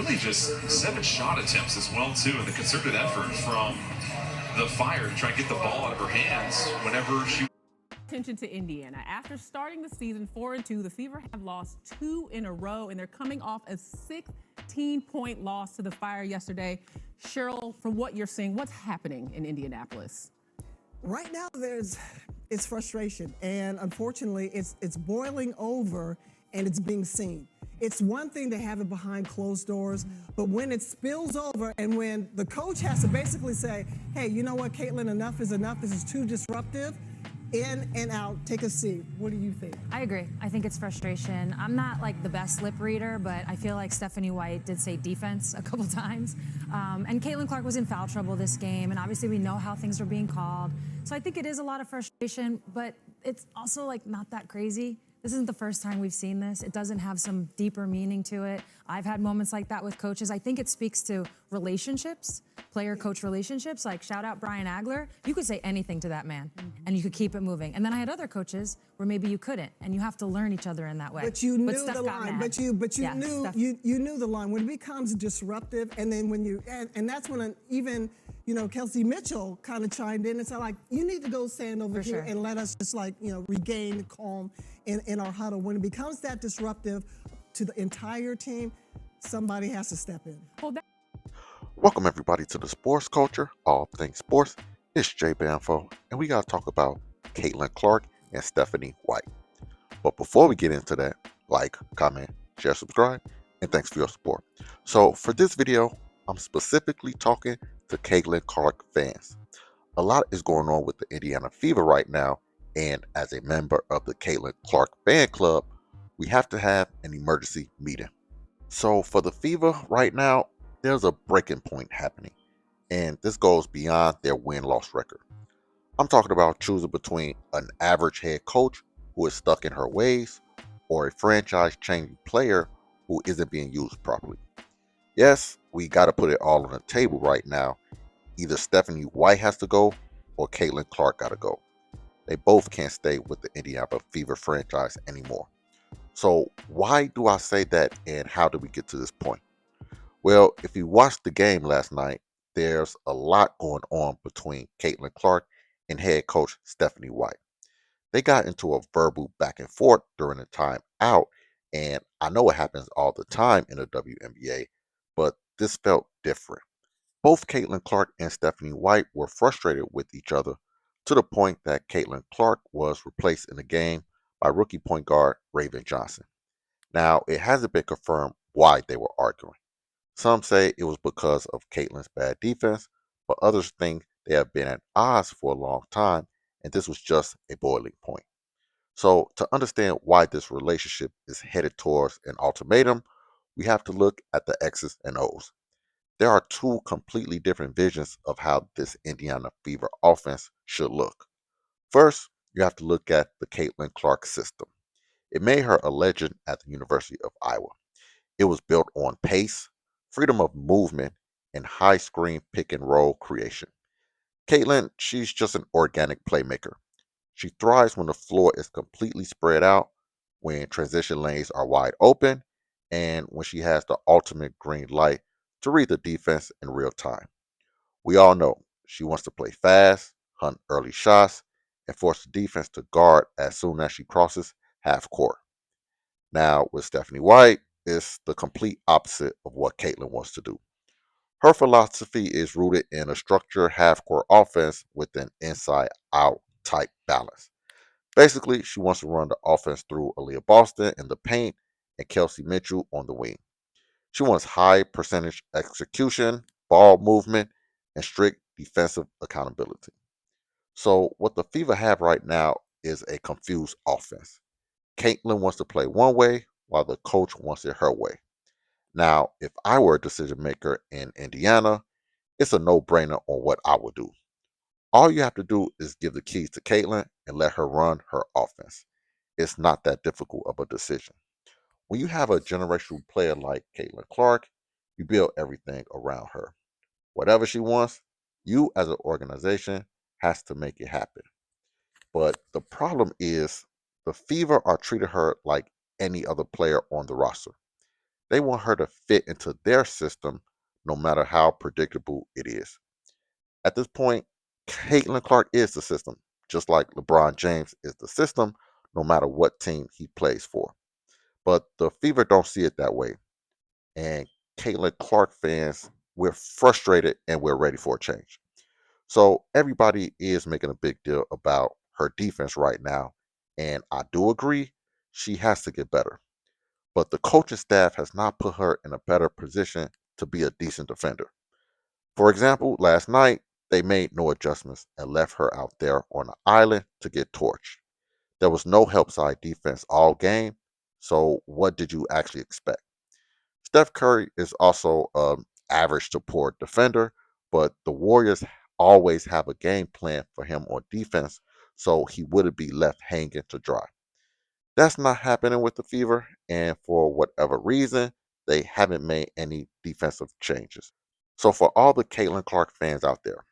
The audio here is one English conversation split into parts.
really just 7 shot attempts as well too, and the concerted effort from the Fire to try and get the ball out of her hands whenever she. Attention to Indiana. After starting the season 4-2, the Fever have lost 2 in a row, and they're coming off a 16-point loss to the Fire yesterday. Cheryl, from what you're seeing, what's happening in Indianapolis? Right now, it's frustration, and unfortunately, it's boiling over, and it's being seen. It's one thing to have it behind closed doors, but when it spills over, and when the coach has to basically say, "Hey, you know what, Caitlin? Enough is enough. This is too disruptive." In and out, take a seat. What do you think? I agree. I think it's frustration. I'm not like the best lip reader, but I feel like Stephanie White did say defense a couple times. And Caitlin Clark was in foul trouble this game, and obviously we know how things are being called. So I think it is a lot of frustration, but it's also like not that crazy. This isn't the first time we've seen this. It doesn't have some deeper meaning to it. I've had moments like that with coaches. I think it speaks to relationships, player-coach relationships. Like, shout out Brian Agler. You could say anything to that man, and you could keep it moving. And then I had other coaches where maybe you couldn't, and you have to learn each other in that way. But you knew Steph the got line. mad. But you Yeah, knew Steph- you knew the line when it becomes disruptive, and then when you and that's when even Kelsey Mitchell kind of chimed in and said, like, you need to go stand over For here sure. and let us just regain calm in our huddle. When it becomes that disruptive to the entire team, somebody has to step in. Welcome everybody to the Sports Culture, all things sports. It's Jay Banfo, and we gotta talk about Caitlin Clark and Stephanie White. But before we get into that, like, comment, share, subscribe, and thanks for your support. So for this video, I'm specifically talking to Caitlin Clark fans. A lot is going on with the Indiana Fever right now, and as a member of the Caitlin Clark fan club, we have to have an emergency meeting. So for the Fever right now, there's a breaking point happening, and this goes beyond their win-loss record. I'm talking about choosing between an average head coach who is stuck in her ways or a franchise-changing player who isn't being used properly. Yes, we got to put it all on the table right now. Either Stephanie White has to go or Caitlin Clark got to go. They both can't stay with the Indiana Fever franchise anymore. So why do I say that, and how did we get to this point? Well, if you watched the game last night, there's a lot going on between Caitlin Clark and head coach Stephanie White. They got into a verbal back and forth during the time out, and I know it happens all the time in the WNBA, but this felt different. Both Caitlin Clark and Stephanie White were frustrated with each other to the point that Caitlin Clark was replaced in the game by rookie point guard Raven Johnson. Now, it hasn't been confirmed why they were arguing. Some say it was because of Caitlin's bad defense, but others think they have been at odds for a long time, and this was just a boiling point. So, to understand why this relationship is headed towards an ultimatum, we have to look at the X's and O's. There are two completely different visions of how this Indiana Fever offense should look. First, you have to look at the Caitlin Clark system. It made her a legend at the University of Iowa. It was built on pace, freedom of movement, and high screen pick and roll creation. Caitlin, she's just an organic playmaker. She thrives when the floor is completely spread out, when transition lanes are wide open, and when she has the ultimate green light to read the defense in real time. We all know she wants to play fast, hunt early shots, and force the defense to guard as soon as she crosses half court. Now, with Stephanie White, it's the complete opposite of what Caitlin wants to do. Her philosophy is rooted in a structured half court offense with an inside out type balance. Basically, she wants to run the offense through Aaliyah Boston in the paint and Kelsey Mitchell on the wing. She wants high percentage execution, ball movement, and strict defensive accountability. So, what the Fever have right now is a confused offense. Caitlin wants to play one way while the coach wants it her way. Now, if I were a decision maker in Indiana, it's a no brainer on what I would do. All you have to do is give the keys to Caitlin and let her run her offense. It's not that difficult of a decision. When you have a generational player like Caitlin Clark, you build everything around her. Whatever she wants, you as an organization has to make it happen. But the problem is the Fever are treating her like any other player on the roster. They want her to fit into their system no matter how predictable it is. At this point, Caitlin Clark is the system, just like LeBron James is the system, no matter what team he plays for. But the Fever don't see it that way. And Caitlin Clark fans, we're frustrated and we're ready for a change. So everybody is making a big deal about her defense right now. And I do agree, she has to get better. But the coaching staff has not put her in a better position to be a decent defender. For example, last night, they made no adjustments and left her out there on the island to get torched. There was no help side defense all game. So what did you actually expect? Steph Curry is also an average to poor defender, but the Warriors always have a game plan for him on defense, so he wouldn't be left hanging to dry. That's not happening with the Fever, and for whatever reason, they haven't made any defensive changes. So for all the Caitlin Clark fans out there,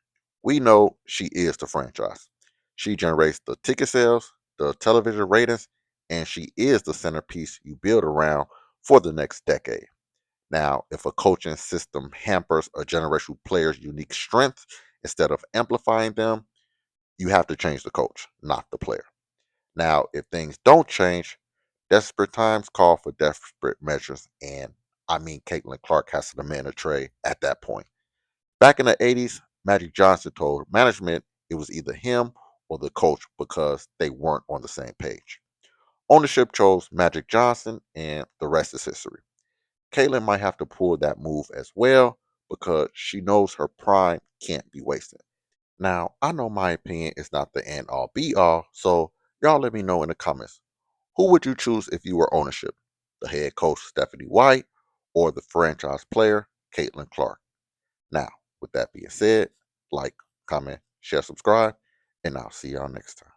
we know she is the franchise. She generates the ticket sales, the television ratings, and she is the centerpiece you build around for the next decade. Now, if a coaching system hampers a generational player's unique strengths instead of amplifying them, you have to change the coach, not the player. Now, if things don't change, desperate times call for desperate measures, and I mean Caitlin Clark has to demand a trade at that point. Back in the 80s, Magic Johnson told management it was either him or the coach because they weren't on the same page. Ownership chose Magic Johnson, and the rest is history. Caitlin might have to pull that move as well because she knows her prime can't be wasted. Now, I know my opinion is not the end all be all, so y'all let me know in the comments. Who would you choose if you were ownership? The head coach, Stephanie White, or the franchise player, Caitlin Clark? Now, with that being said, like, comment, share, subscribe, and I'll see y'all next time.